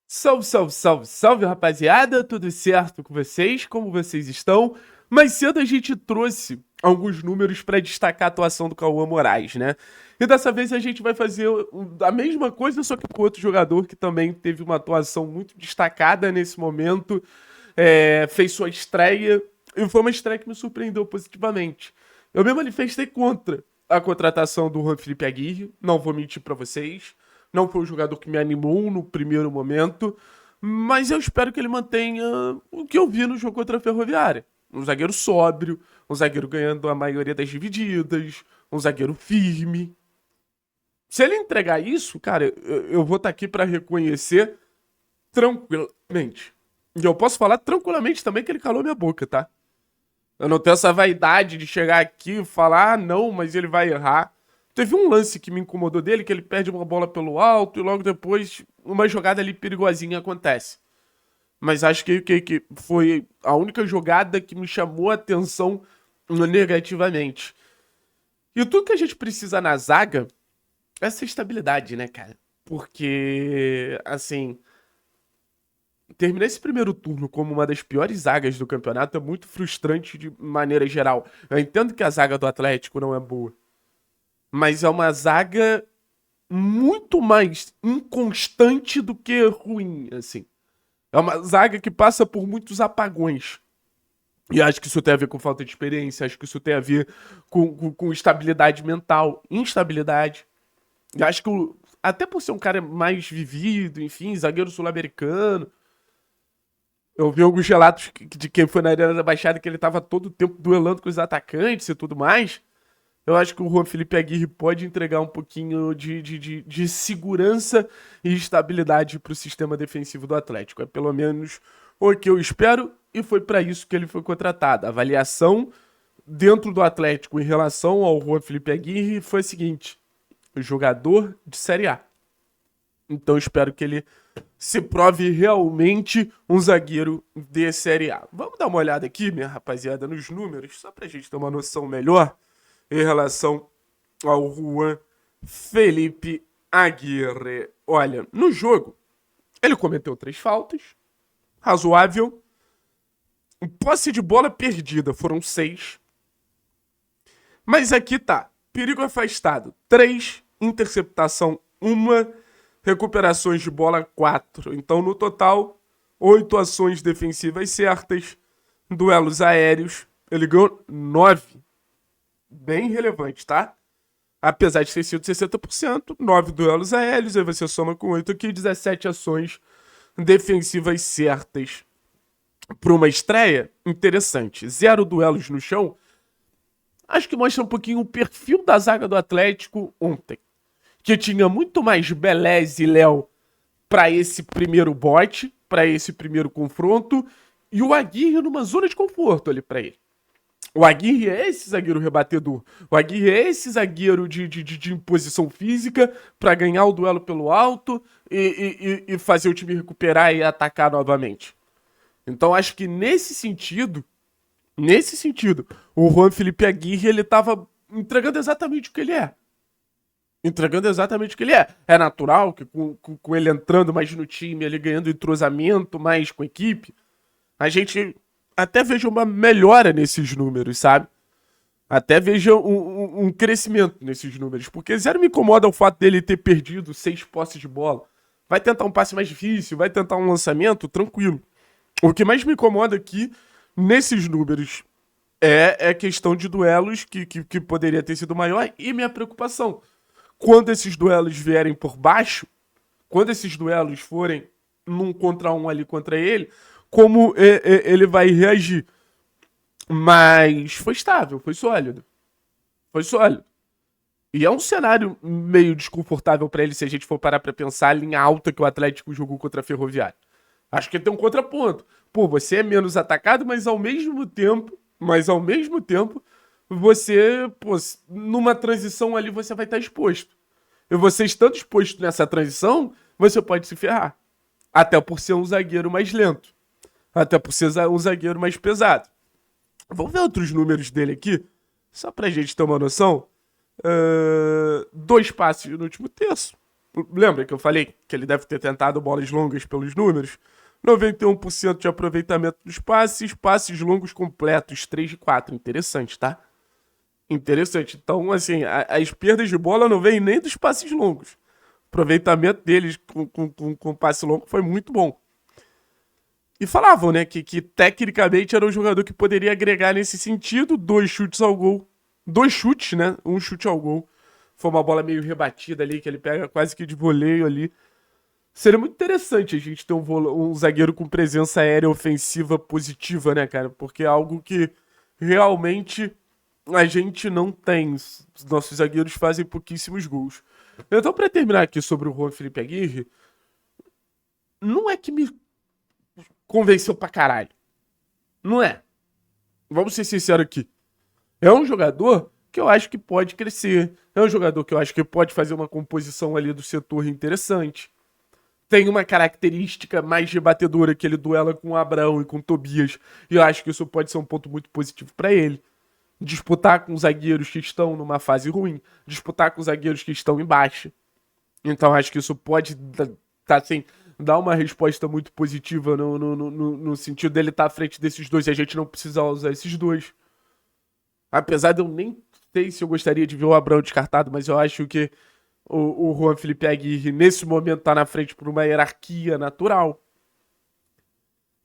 Salve, salve, salve, salve, rapaziada! Tudo certo com vocês? Como vocês estão? Mais cedo a gente trouxe alguns números para destacar a atuação do Cauã Moraes, né? E dessa vez a gente vai fazer a mesma coisa, só que com outro jogador que também teve uma atuação muito destacada nesse momento, fez sua estreia, e foi uma estreia que me surpreendeu positivamente. Eu me manifestei contra a contratação do Juan Felipe Aguirre, não vou mentir para vocês. Não foi um jogador que me animou no primeiro momento, mas eu espero que ele mantenha o que eu vi no jogo contra a Ferroviária. Um zagueiro sóbrio, um zagueiro ganhando a maioria das divididas, um zagueiro firme. Se ele entregar isso, cara, eu vou estar aqui para reconhecer tranquilamente. E eu posso falar tranquilamente também que ele calou minha boca, tá? Eu não tenho essa vaidade de chegar aqui e falar, ah, não, mas ele vai errar. Teve um lance que me incomodou dele, que ele perde uma bola pelo alto e logo depois uma jogada ali perigosinha acontece. Mas acho que foi a única jogada que me chamou a atenção negativamente. E tudo que a gente precisa na zaga é essa estabilidade, né, cara? Porque, assim, terminar esse primeiro turno como uma das piores zagas do campeonato é muito frustrante de maneira geral. Eu entendo que a zaga do Atlético não é boa, mas é uma zaga muito mais inconstante do que ruim, assim. É uma zaga que passa por muitos apagões. E acho que isso tem a ver com falta de experiência, acho que isso tem a ver com estabilidade mental, instabilidade. E acho que, até por ser um cara mais vivido, enfim, zagueiro sul-americano, eu vi alguns relatos de quem foi na Arena da Baixada que ele tava todo o tempo duelando com os atacantes e tudo mais. Eu acho que o Juan Felipe Aguirre pode entregar um pouquinho de segurança e estabilidade para o sistema defensivo do Atlético. É pelo menos o que eu espero e foi para isso que ele foi contratado. A avaliação dentro do Atlético em relação ao Juan Felipe Aguirre foi a seguinte: jogador de Série A. Então eu espero que ele se prove realmente um zagueiro de Série A. Vamos dar uma olhada aqui, minha rapaziada, nos números, só para a gente ter uma noção melhor em relação ao Juan Felipe Aguirre. Olha, no jogo, ele cometeu 3 faltas, razoável. Posse de bola perdida foram 6. Mas aqui tá, perigo afastado 3, interceptação 1, recuperações de bola 4. Então, no total, 8 ações defensivas certas, duelos aéreos, ele ganhou 9. Bem relevante, tá? Apesar de ter sido 60%, 9 duelos aéreos, aí você soma com 8 aqui, 17 ações defensivas certas. Para uma estreia, interessante. 0 duelos no chão. Acho que mostra um pouquinho o perfil da zaga do Atlético ontem. Que tinha muito mais Belez e Léo para esse primeiro bote, para esse primeiro confronto, e o Aguirre numa zona de conforto ali para ele. O Aguirre é esse zagueiro rebatedor. O Aguirre é esse zagueiro de imposição física para ganhar o duelo pelo alto e fazer o time recuperar e atacar novamente. Então acho que nesse sentido, o Juan Felipe Aguirre ele tava entregando exatamente o que ele é. Entregando exatamente o que ele é. É natural que com ele entrando mais no time, ele ganhando entrosamento mais com a equipe, a gente até veja uma melhora nesses números, sabe? Até veja um crescimento nesses números. Porque zero me incomoda o fato dele ter perdido 6 posses de bola. Vai tentar um passe mais difícil, vai tentar um lançamento, tranquilo. O que mais me incomoda aqui, nesses números, é questão de duelos que poderia ter sido maior. E minha preocupação, quando esses duelos vierem por baixo, quando esses duelos forem num contra um ali contra ele, como ele vai reagir. Mas foi estável, foi sólido. Foi sólido. E é um cenário meio desconfortável pra ele se a gente for parar pra pensar a linha alta que o Atlético jogou contra a Ferroviária. Acho que tem um contraponto. Pô, você é menos atacado, mas ao mesmo tempo, você, pô, numa transição ali você vai estar exposto. E você estando exposto nessa transição, você pode se ferrar. Até por ser um zagueiro mais lento. Até por ser um zagueiro mais pesado. Vamos ver outros números dele aqui, só pra gente ter uma noção. 2 passes no último terço. Lembra que eu falei que ele deve ter tentado bolas longas pelos números? 91% de aproveitamento dos passes longos completos, 3 de 4. Interessante, tá? Interessante. Então, assim, as perdas de bola não vêm nem dos passes longos. O aproveitamento deles com passe longo foi muito bom. E falavam, né, que tecnicamente era um jogador que poderia agregar nesse sentido, 2 chutes ao gol. 2 chutes, né? Um chute ao gol. Foi uma bola meio rebatida ali, que ele pega quase que de voleio ali. Seria muito interessante a gente ter um zagueiro com presença aérea ofensiva positiva, né, cara? Porque é algo que realmente a gente não tem. Os nossos zagueiros fazem pouquíssimos gols. Então, pra terminar aqui sobre o Juan Felipe Aguirre, não é que me convenceu pra caralho. Não é. Vamos ser sinceros aqui. É um jogador que eu acho que pode crescer. É um jogador que eu acho que pode fazer uma composição ali do setor interessante. Tem uma característica mais rebatedora que ele duela com o Abraão e com o Tobias. E eu acho que isso pode ser um ponto muito positivo pra ele. Disputar com zagueiros que estão numa fase ruim. Disputar com zagueiros que estão em baixa. Então acho que isso pode assim, dar uma resposta muito positiva no sentido dele estar à frente desses dois. E a gente não precisa usar esses dois. Apesar de eu nem sei se eu gostaria de ver o Abraão descartado, mas eu acho que o Juan Felipe Aguirre, nesse momento, tá na frente por uma hierarquia natural.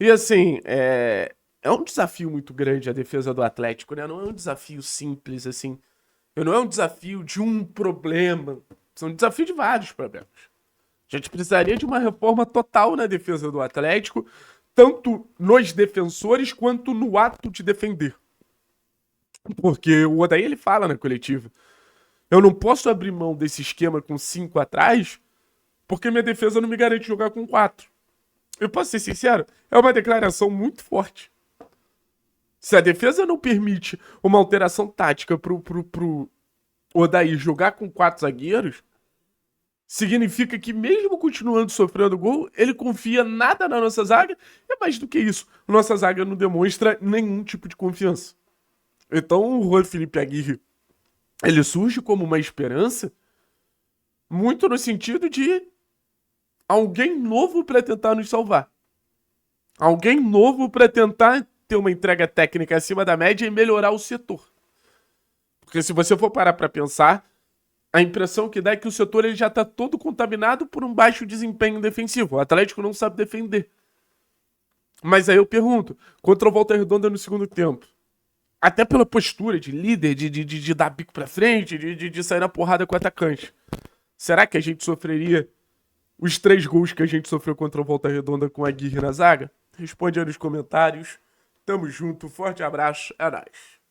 E assim, é um desafio muito grande a defesa do Atlético, né? Não é um desafio simples, assim. Não é um desafio de um problema. É um desafio de vários problemas. A gente precisaria de uma reforma total na defesa do Atlético, tanto nos defensores quanto no ato de defender. Porque o Odair, ele fala na coletiva: eu não posso abrir mão desse esquema com 5 atrás, porque minha defesa não me garante jogar com 4. Eu posso ser sincero, é uma declaração muito forte. Se a defesa não permite uma alteração tática pro Odair jogar com 4 zagueiros, significa que mesmo continuando sofrendo gol, ele confia nada na nossa zaga. E mais do que isso, nossa zaga não demonstra nenhum tipo de confiança. Então o Juan Felipe Aguirre, ele surge como uma esperança, muito no sentido de alguém novo para tentar nos salvar. Alguém novo para tentar ter uma entrega técnica acima da média e melhorar o setor. Porque se você for parar para pensar, a impressão que dá é que o setor ele já está todo contaminado por um baixo desempenho defensivo. O Atlético não sabe defender. Mas aí eu pergunto, contra o Volta Redonda no segundo tempo, até pela postura de líder, de dar bico pra frente, de sair na porrada com o atacante, será que a gente sofreria os 3 gols que a gente sofreu contra o Volta Redonda com a Aguirre na zaga? Responde aí nos comentários. Tamo junto, forte abraço, é nóis.